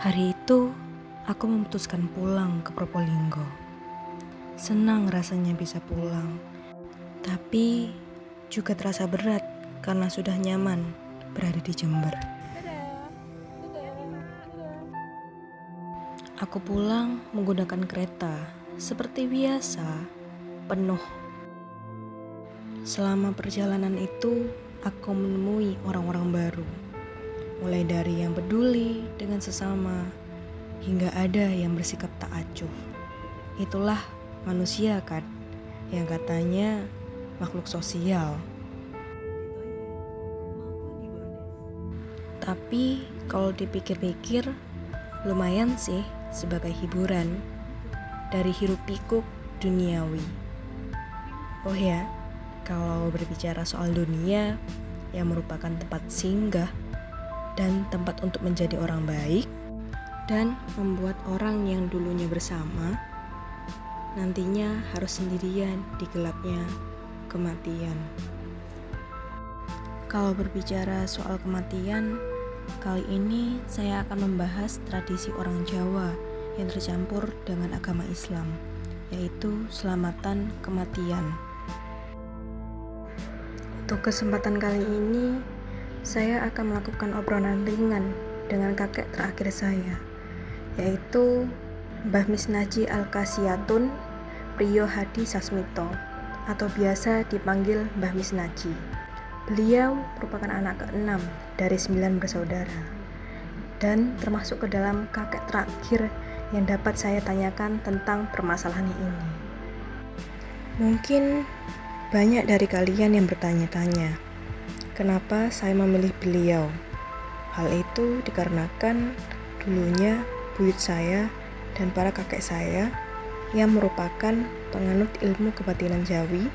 Hari itu, aku memutuskan pulang ke Probolinggo. Senang rasanya bisa pulang, tapi juga terasa berat karena sudah nyaman berada di Jember. Aku pulang menggunakan kereta seperti biasa, penuh. Selama perjalanan itu, aku menemui orang-orang baru. Mulai dari yang peduli dengan sesama, hingga ada yang bersikap tak acuh. Itulah manusia kan, yang katanya makhluk sosial. Tapi kalau dipikir-pikir, lumayan sih sebagai hiburan dari hiruk pikuk duniawi. Oh ya, kalau berbicara soal dunia yang merupakan tempat singgah dan tempat untuk menjadi orang baik dan membuat orang yang dulunya bersama nantinya harus sendirian di gelapnya kematian. Kalau berbicara soal kematian, kali ini saya akan membahas tradisi orang Jawa yang tercampur dengan agama Islam, yaitu selamatan kematian. Untuk kesempatan kali ini, saya akan melakukan obrolan ringan dengan kakek terakhir saya, yaitu Mbah Misnaji Al-Kasiyatun Priyo Hadi Sasmito, atau biasa dipanggil Mbah Misnaji. Beliau merupakan anak ke-6 dari 9 bersaudara dan termasuk ke dalam kakek terakhir yang dapat saya tanyakan tentang permasalahan ini. Mungkin banyak dari kalian yang bertanya-tanya, kenapa saya memilih beliau? Hal itu dikarenakan dulunya buyut saya dan para kakek saya yang merupakan penganut ilmu kebatinan Jawi.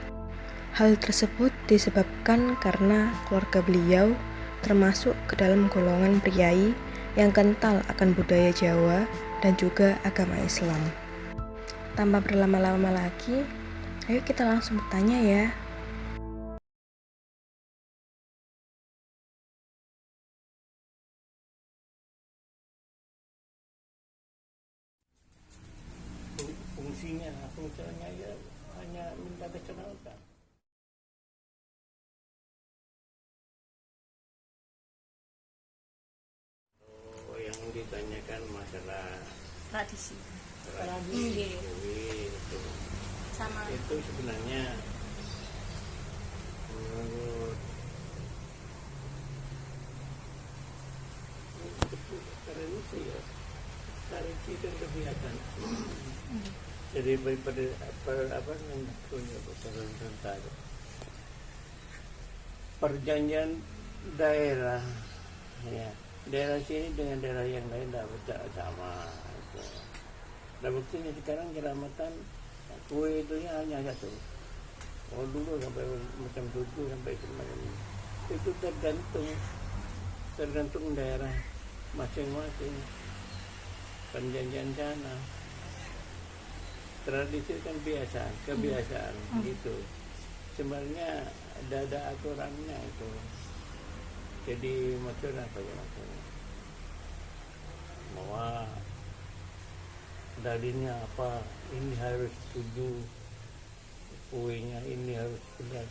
Hal tersebut disebabkan karena keluarga beliau termasuk ke dalam golongan priai yang kental akan budaya Jawa dan juga agama Islam. Tanpa berlama-lama lagi, ayo kita langsung bertanya ya. Fungsinya ya hanya minta kecenatan. Yang ditanyakan masalah tradisi itu sama itu sebenarnya menurut tradisi ya, tradisi itu kebiasaan. Jadi daripada apa yang punya tentang perjanjian daerah ya, daerah sini dengan daerah yang lain tidak sama gitu. Nah buktinya sekarang keramatan kue itu hanya satu. Oh dulu sampai macam 7 sampai semacam itu tergantung daerah masing-masing, perjanjian sana. Tradisi kan kebiasaan gitu. Sebenarnya ada aturannya itu. Jadi maksudnya apa ya, maksudnya bahwa darinya apa, ini harus 7, kuenya ini harus 11,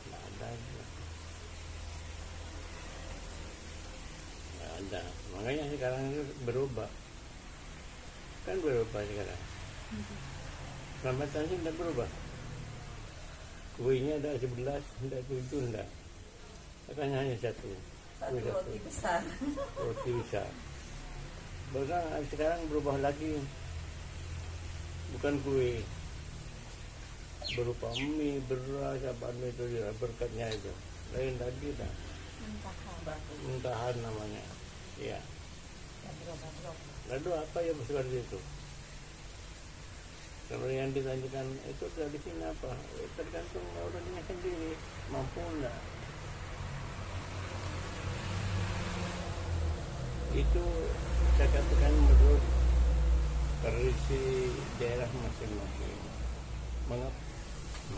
nggak ada, nggak ada. Makanya sekarang itu berubah sekarang. Selamatan sih tidak berubah, kuenya ada 11, tidak 7, tidak, akan hanya satu roti besar. Bahkan sekarang berubah lagi, bukan kue, berupa mie, beras, apa itu ya, berkatnya itu lain lagi dah, muntahan namanya ya. Lalu apa yang seperti itu? Kalau yang ditanyakan itu tradisinya apa? Tergantung orangnya sendiri, mampu enggak. Itu saya katakan menurut tradisi daerah masing-masing.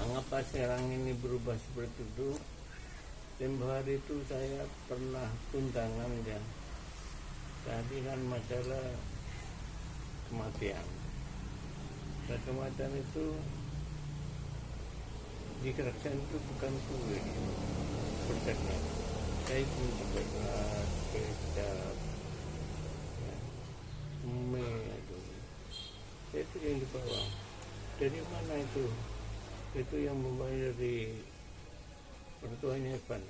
Mengapa sekarang ini berubah seperti itu? Tempoh hari itu saya pernah tuntangan ya kehadiran masalah kematian. Dan kematian itu di kerajaan itu bukan kue berkatnya. Saya itu berat, kecap, ya, itu. Itu yang dibawa. Dari mana itu? Itu yang membayar dari pertuanya Evan.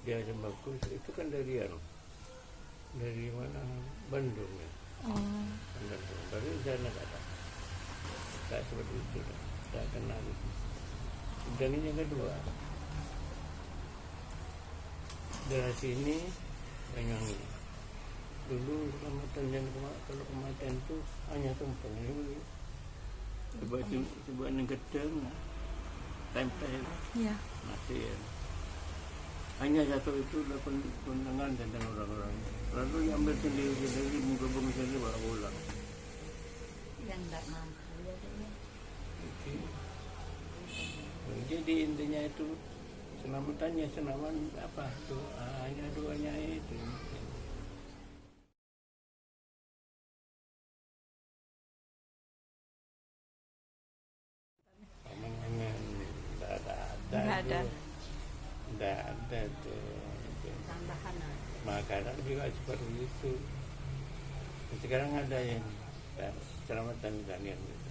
Dia bagus. Itu kan dari mana? Bandung ya. Bandung. Baru sana kata. Tak seperti itu. Tak kenal. Dan ini yang kedua. Dari sini banyak ini. Dulu kalau kematian itu hanya tumpeng ini. Coba yang gedeng, tempel, Iya. mati ya. Hanya satu itu lakukan undangan tentang orang-orang. Lalu yang ambil sendiri menggabung sendiri bawa pulang. Yang tidak mampu ya. Jadi intinya itu senaman apa tuh hanya duanya itu. Tidak ada tuh. Tambahan Makanan juga seperti itu. Sekarang ada yang selamatan kalian gitu.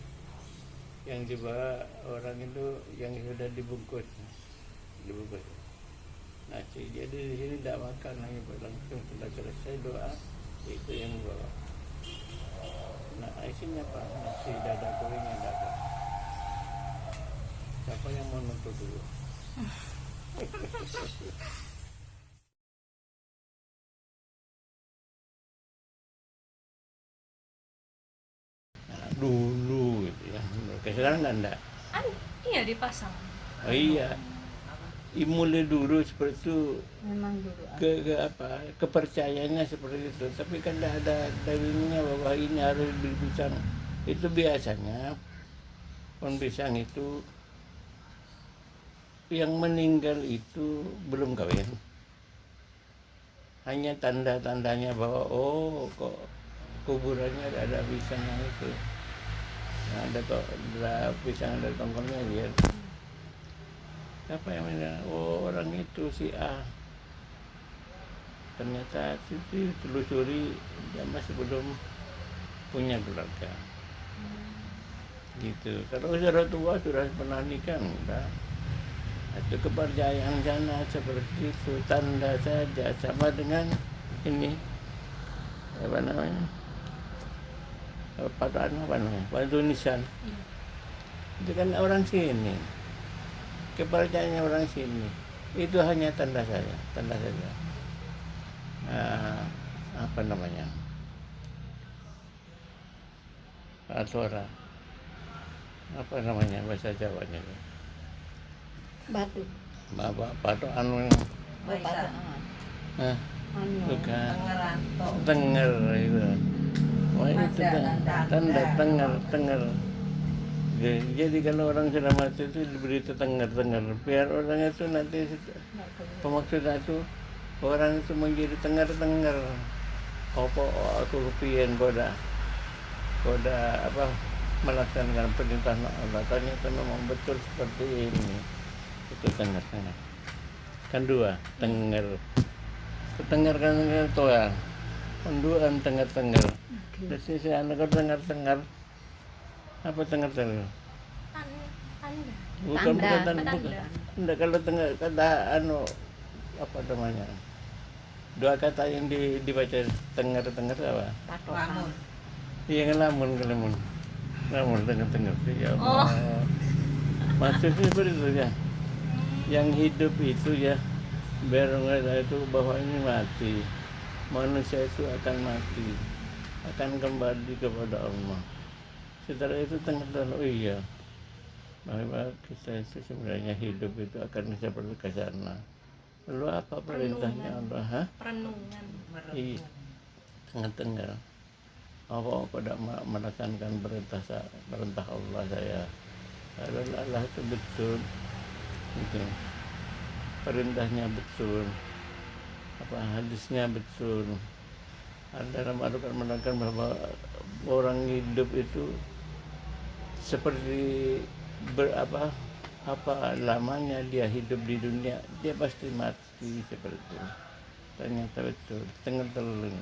Yang dibawa orang itu yang sudah dibungkus nasi. Jadi di sini tidak makan lagi, langsung sudah selesai doa itu yang dibawa. Nah isinya apa? Nasi dada goreng yang dapat. Siapa yang mau nuntut dulu? Nah, dulu gitu ya. Sekarang enggak. Iya dipasang. Oh iya. Mulai dulu seperti itu Memang dulu. kepercayaannya seperti itu, tapi kan tidak ada dalilnya bahwa ini harus beli pisang. Itu biasanya pohon pisang itu yang meninggal itu belum kawin, hanya tanda-tandanya bahwa oh kok kuburannya ada pisangnya itu, nah, ada pisang, ada tongkolnya lihat. Siapa yang meninggal? Oh orang itu si A. Ternyata itu telusuri dia masih belum punya keluarga. Gitu. Kalau sudah tua sudah pernah nikah enggak. Itu kepercayaan sana seperti itu, tanda saja sama dengan ini apa namanya? Patu nisan. Itu kan orang sini. Kepercayaannya orang sini itu hanya tanda saja. Apa namanya? Atora. Apa namanya bahasa Jawanya? Batu. Batu anu. Batu. Bukan. Tenger itu. Wah itu tenger. Jadi kalau orang sudah mati itu diberi tenger, biar orang itu nanti pemaksudnya itu orang itu menjadi tenger. Apa aku kepian koda apa melaksanakan perintah Allah. Ternyata memang betul seperti ini. Itu tenger. Kan dua tenger kan tua. Penduan tenger. Di sisi anak tenger. Apa tengah? Tanda. Bukan. Enggak, kalau tengah kata apa namanya? Dua kata yang dibaca tengah apa? Lamun. Iya, lamun. Lamun tengah. Ya Allah. Maksudnya seperti itu ya. Yang hidup itu ya berada itu bahwa ini mati. Manusia itu akan mati. Akan kembali kepada Allah. Setelah itu tengah, oh iya, bahwa kita itu sebenarnya hidup itu akan seperti ke sana. Lalu apa perintahnya Allah? Perenungan. Iya, tengah. Apa pada melaksanakan perintah Allah saya. Lalu Allah itu betul, itu perintahnya betul, apa hadisnya betul. dalam Al-Quran menerangkan bahwa orang hidup itu seperti apa lamanya dia hidup di dunia, dia pasti mati seperti itu. Ternyata betul, tengah telung.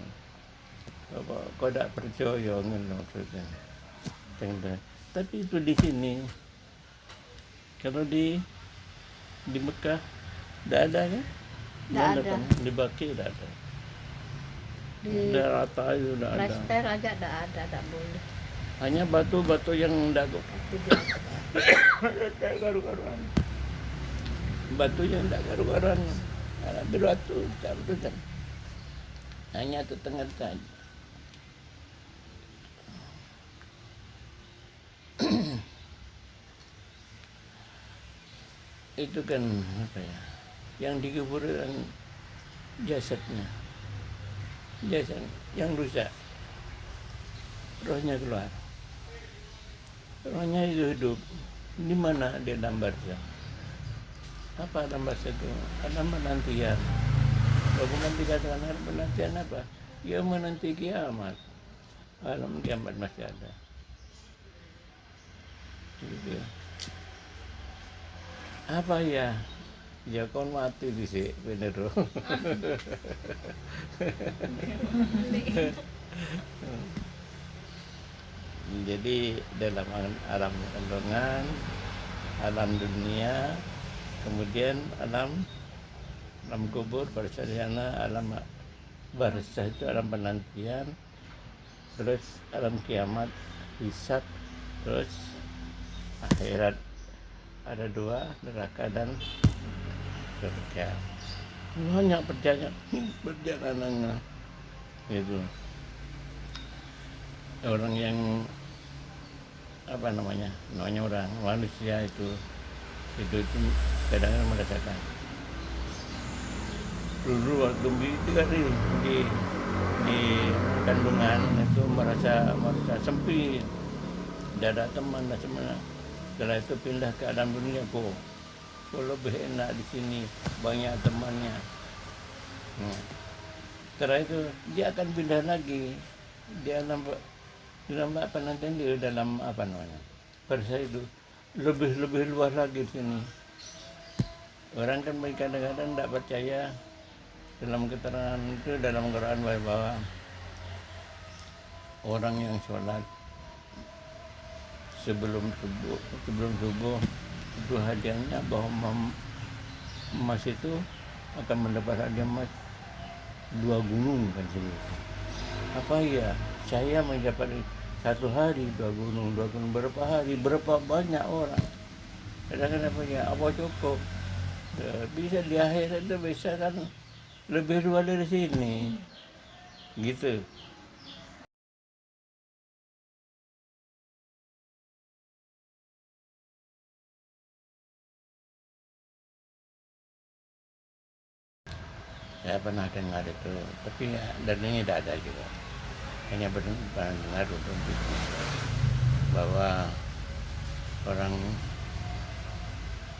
Kau tak percaya maksudnya. Tapi itu di sini, kalau di Mekah tidak ada kan? Tidak ada. Di Baki tidak ada. Di Daerah rata itu tidak ada. Lester aja tidak boleh. Hanya batu-batu yang tidak Itu dia. garu-garuan. Batu yang tidak garu-garuan. Ada batu kan. Hanya ke tengah saja. Itu kan apa ya? Yang dikuburkan jasad yang rusak, rohnya keluar. Rohnya itu hidup. Di mana dia dalam barzah? Apa dalam barzah itu? Ada penantian. Kalau nanti katakan ada penantian apa? Ya menanti kiamat. Alam kiamat masih ada. Gitu. Apa ya? Ya kon mati di sini, bener. Jadi dalam alam kandungan, alam dunia, kemudian alam kubur, barzah, alam barzah itu alam penantian, terus alam kiamat, hisab, terus akhirat. Ada dua, neraka dan surga. Banyak perjalanannya itu. Orang yang namanya orang manusia itu kadang-kadang merasakan. Dulu waktu di kandungan itu merasa sempit, tidak ada teman dan semuanya. Setelah itu pindah ke alam dunia, kok lebih enak di sini, banyak temannya. Setelah itu dia akan pindah lagi, dia dalam apa namanya? Barzah itu lebih luas lagi di sini. Orang kan kadang-kadang tidak percaya dalam keterangan itu dalam Quran bahwa orang yang sholat sebelum subuh itu hadiahnya bahwa emas itu akan mendapat hadiah emas 2 gunung kan sini. Apa ya? Saya mendapat 1 hari 2 gunung berapa hari, berapa banyak orang. Kadang-kadang apa cukup? Bisa di akhirat itu bisa kan lebih luas dari sini. Gitu. Saya pernah dengar itu, tapi dan ini tidak ada juga. Hanya benar untuk bahwa orang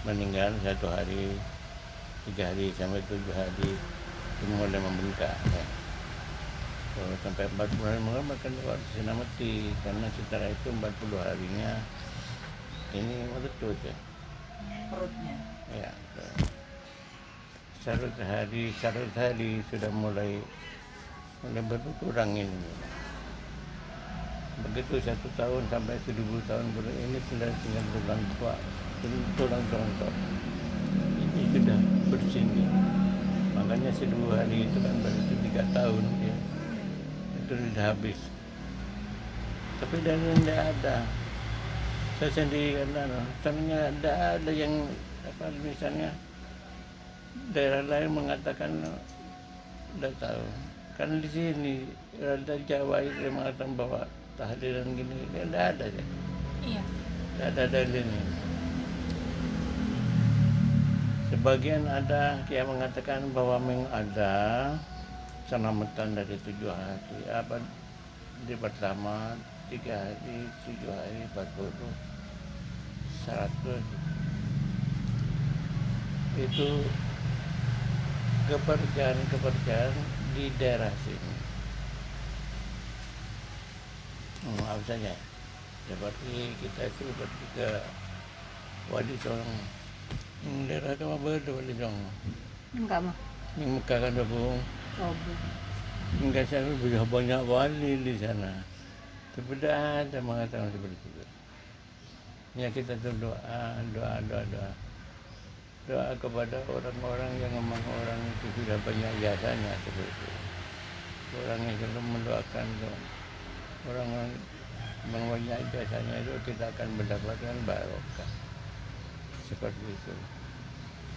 meninggal 1 hari, 3 hari sampai 7 hari itu mulai membengkak. Ya. Kalau sampai 40 hari makan waktu mati, karena setelah itu 40 harinya ini meletus ya. Perutnya. Ya. Syarat hari sudah mulai berkurang ini. Begitu 1 tahun sampai 1000 tahun ini sudah tinggal tulang tua. Ini sudah bersini. Makanya 1000 hari itu kan berarti 3 tahun ya. Itu sudah habis. Tapi dan tidak ada. Saya sendiri ternyata tidak ada yang misalnya daerah lain mengatakan tidak tahu. Karena di sini ada Jawa itu mengatakan bahwa tahlilan gini tidak ada ya. Iya. Tidak ada dalilnya. Sebagian ada yang mengatakan bahwa memang ada selamatan dari 7 hari. Di pertama 3 hari, 7 hari, 40, 100. Itu kepercayaan di daerah sini. Maaf saja. Seperti kita itu pergi ke Wadi Songo. Daerah itu apa itu Wadi Songo? Enggak mah. Yang Mekah kan Bung. Coba. Enggak saya sudah banyak wali di sana. Tapi tidak ada mengatakan seperti itu. Ya kita tuh doa kepada orang-orang yang memang orang itu sudah banyak jasanya seperti itu. Orang yang selalu mendoakan tuh orang-orang yang banyak jasanya itu kita akan mendapatkan barokah seperti itu.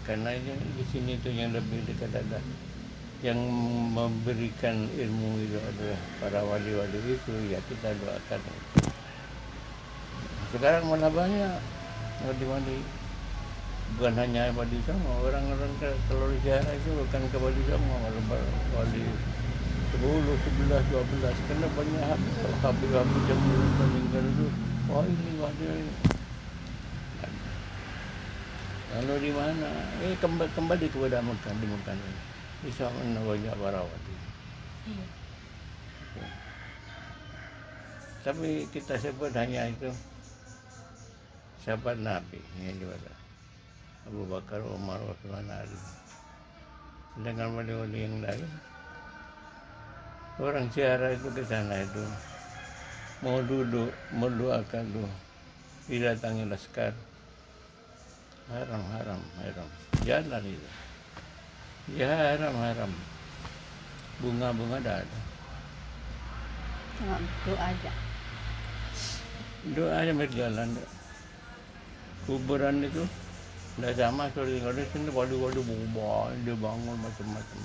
Karena ini di sini tuh yang lebih dekat ada yang memberikan ilmu itu adalah para wali-wali itu, ya kita doakan. Sekarang mana banyak wali-wali, bukan hanya Wadi Songo, orang-orang kalau ziarah itu bukan ke Wadi Songo, wali 10, 11, 12, karena banyak habib-habib yang meninggal itu, wah ini wali ini. Lalu di mana? Kembali kepada Mekah, di Mekah ini. Di sana banyak para wali. Iya. Tapi kita sebut hanya itu sahabat Nabi yang juga Abu Bakar, Umar, Utsman, Ali. Dengan wali-wali yang lain, orang ziarah itu ke sana itu mau duduk, mendoakan dulu, didatangi laskar, haram, jalan itu, ya haram, bunga dah ada. Cuma doa aja. Doa aja berjalan. Kuburan itu tidak sama seperti kalau di sini wali-wali berubah, dia bangun macam-macam.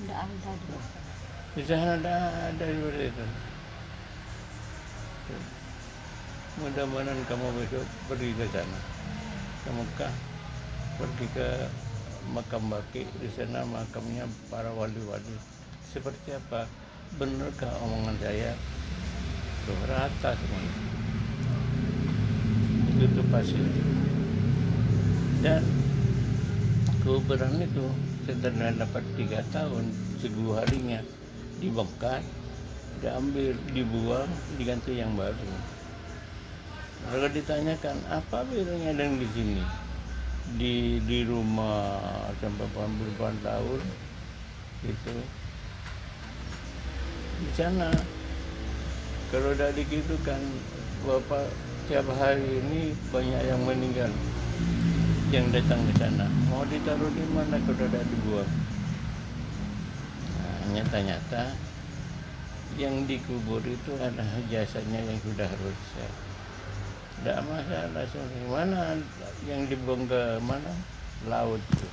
Enggak ada di Di sana ada seperti itu. Mudah-mudahan kamu besok pergi ke sana, ke Mekah, pergi ke makam Baqi. Di sana makamnya para wali-wali. Seperti apa? Benarkah omongan saya? Tuh rata semuanya. Itu pasti. Dan kuburan itu setelah dapat 3 tahun, seguh harinya dibongkar, diambil, dibuang, diganti yang baru. Lalu ditanyakan apa bedanya dengan di sini, di rumah sampai puluhan tahun gitu. Di sana kalau dari gitu kan Bapak tiap hari ini banyak yang meninggal yang datang ke sana, mau ditaruh di mana kalau udah dibuang. Nah, nyata-nyata yang dikubur itu adalah jasanya yang sudah rusak. Tidak masalah, mana yang dibuang ke mana? Laut itu.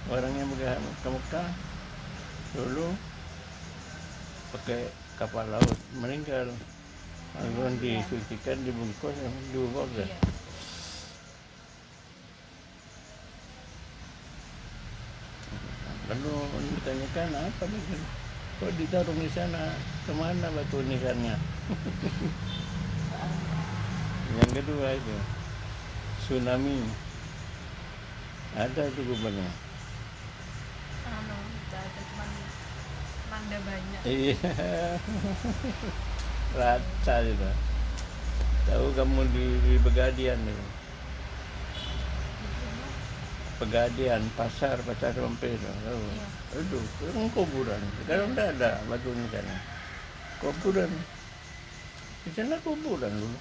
Orang yang ke Mekah dulu pakai kapal laut meninggal, lalu disucikan, dibungkus, dibuang ke. Lalu ditanyakan apa nih? Kok ditaruh di sana? Kemana batu nisannya? Yang kedua itu tsunami, ada itu gubernur. Cuman manda banyak. Iya, rata itu. Tahu kamu di Pegadian itu? Pegadian, pasar Rompe itu. Tahu? Aduh, itu kuburan. Sekarang tidak ada batu nisan. Kuburan. Di sana kuburan dulu.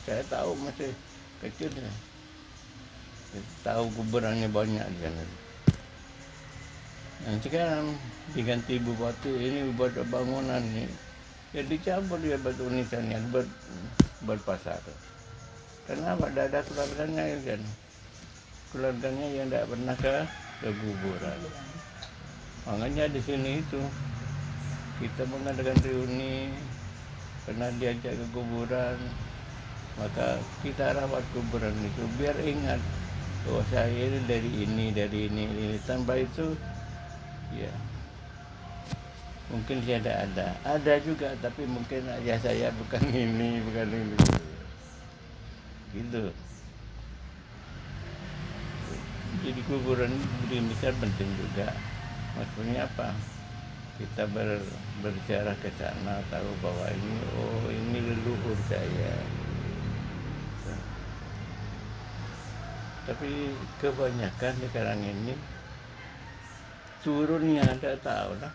Saya tahu masih kecil ya. Tahu kuburannya banyak di sana. Nah, sekarang diganti bupati, ini buat bangunan nih. Ya dicabut dia batu nisannya buat pasar. Kenapa? Tidak ada keluarganya kan. Keluarganya yang tidak pernah ke kuburan. Makanya di sini itu kita mengadakan reuni, pernah diajak ke kuburan, maka kita rawat kuburan itu biar ingat bahwa saya ini dari ini. Tanpa itu ya mungkin saya ada juga, tapi mungkin ayah saya bukan ini gitu. Jadi kuburan di besar penting juga. Maksudnya apa? kita berziarah ke sana tahu bahwa ini leluhur saya. Tapi kebanyakan sekarang ini turunnya ada tahu lah.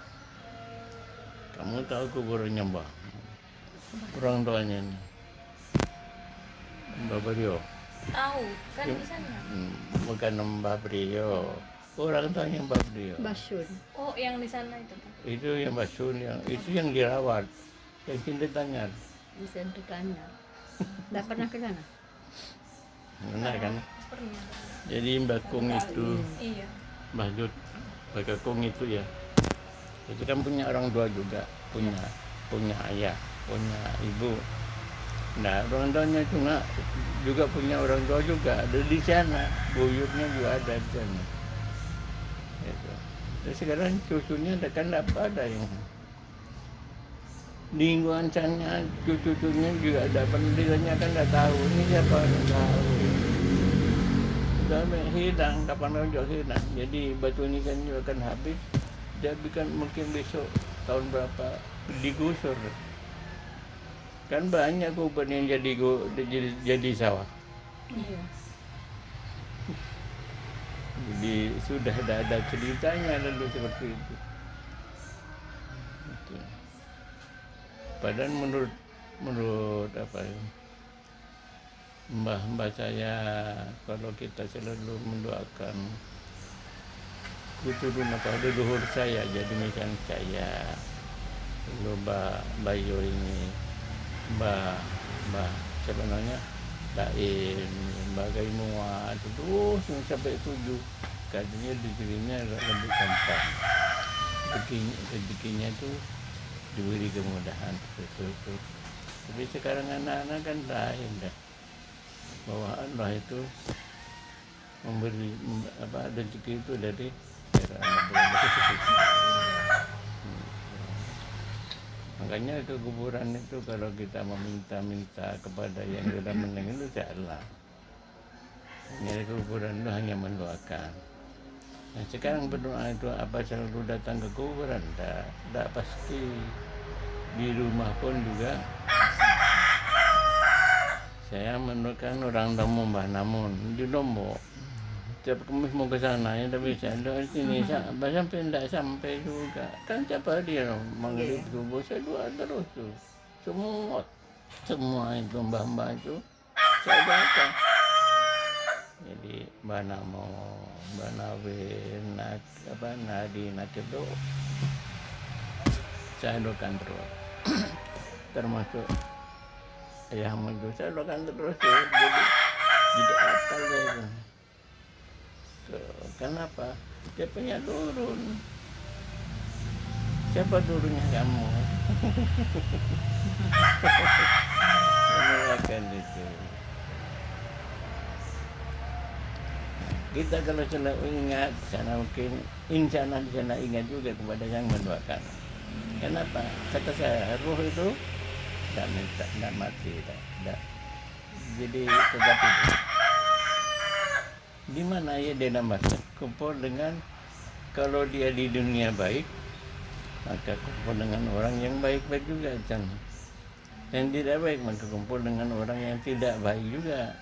Kamu tahu kuburannya Mbah? Orang tuanya ini Mbah Brio. Tahu kan di sana. Bukan Mbah Brio. Orang tuanya Mbah Brio. Basun. Oh, yang di sana itu kan. Itu yang Basun, itu yang dirawat, yang Cinta Tanyar. Di Sentu Tanya. Enggak pernah ke sana? Benar kan? Pernah. Jadi Mbah Kung itu, Iya. Mbah Jut, Mbah Kung itu ya, itu kan punya orang tua juga, punya ayah, punya ibu. Nah, orang tuanya juga punya orang tua juga, ada di sana, buyutnya juga ada di sana. Gitu. Terus sekarang cucunya kan ada yang lingkungan sana, cucunya juga ada pendidikannya kan nggak tahu ini siapa, nggak tahu. Udah hilang, kapan juga hilang. Jadi batu ini kan juga akan habis. Jadi kan mungkin besok tahun berapa digusur. Kan banyak kuburan yang jadi sawah. Iya. Jadi sudah ada ceritanya lalu seperti itu. Gitu. Padahal menurut apa ya, mbah saya, kalau kita selalu mendoakan keturunan apa leluhur saya, jadi misalnya saya lalu Mbah Bayu ini, Mbah sebenarnya Dain, Mbah Gaimua itu terus sampai 7, katanya rezekinya lebih gampang, rezekinya itu diberi kemudahan itu. Tapi sekarang anak-anak kan lain dah, bahwa Allah itu memberi rezeki itu dari makanya ke kuburan itu kalau kita meminta-minta kepada yang sudah meninggal itu salah. Jadi kuburan itu hanya mendoakan. Nah, sekarang berdoa itu apa selalu datang ke kuburan? Tidak pasti. Di rumah pun juga saya mendoakan orang tamu Mbah Namun di Lombok. Tiap Kamis mau ke sana ya, tapi saya doa sini sampai tidak sampai juga. Kan tiap hari maghrib subuh saya doa terus tuh. Semua itu mbah-mbah itu saya doakan. Jadi Mbah Namo, Mbah Nawin, Nadi, Nakedo, saya doakan terus. Termasuk Ayah Ahmad saya doakan terus ya. Jadi apal itu. Kenapa? Dia punya turun. Siapa turunnya kamu? Menolakan itu. Kita kalau selalu ingat, sana mungkin insya Allah di sana ingat juga kepada yang mendoakan. Kenapa? Kata saya, ruh itu tidak mati, tidak. Jadi tetap itu. Di mana ya dia nambahkan kumpul dengan, kalau dia di dunia baik maka kumpul dengan orang yang baik-baik juga kan. Yang tidak baik maka kumpul dengan orang yang tidak baik juga.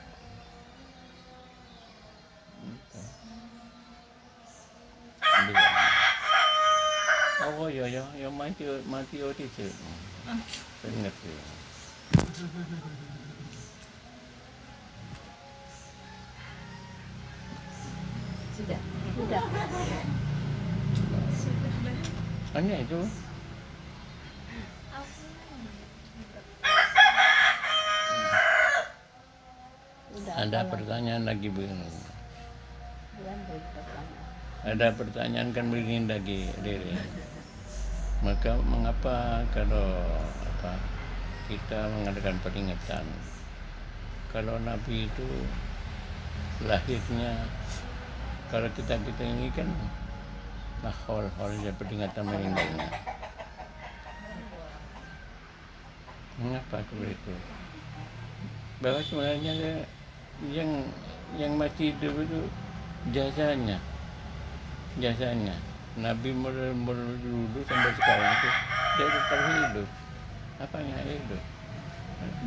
Oh ya mati otis. Saya ngerti. Sudah. Hanya itu. Ada pertanyaan lagi begini. Ada pertanyaan kan begini lagi, Riri. Maka mengapa kalau kita mengadakan peringatan? Kalau Nabi itu lahirnya, kalau kita ini kan hol ya peringatan meninggalnya. Mengapa begitu? Bahwa sebenarnya yang masih hidup itu jasanya Nabi mulai dulu sampai sekarang itu dia tetap hidup. Apanya hidup?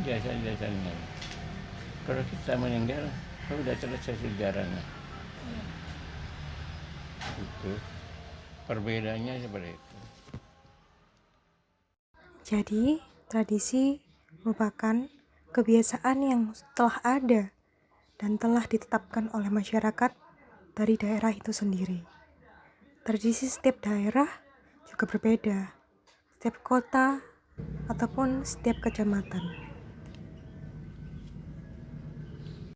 Jasa-jasanya. Kalau kita meninggal, sudah selesai sejarahnya. Itu perbedaannya seperti itu. Jadi, tradisi merupakan kebiasaan yang telah ada dan telah ditetapkan oleh masyarakat dari daerah itu sendiri. Tradisi setiap daerah juga berbeda, setiap kota ataupun setiap kecamatan.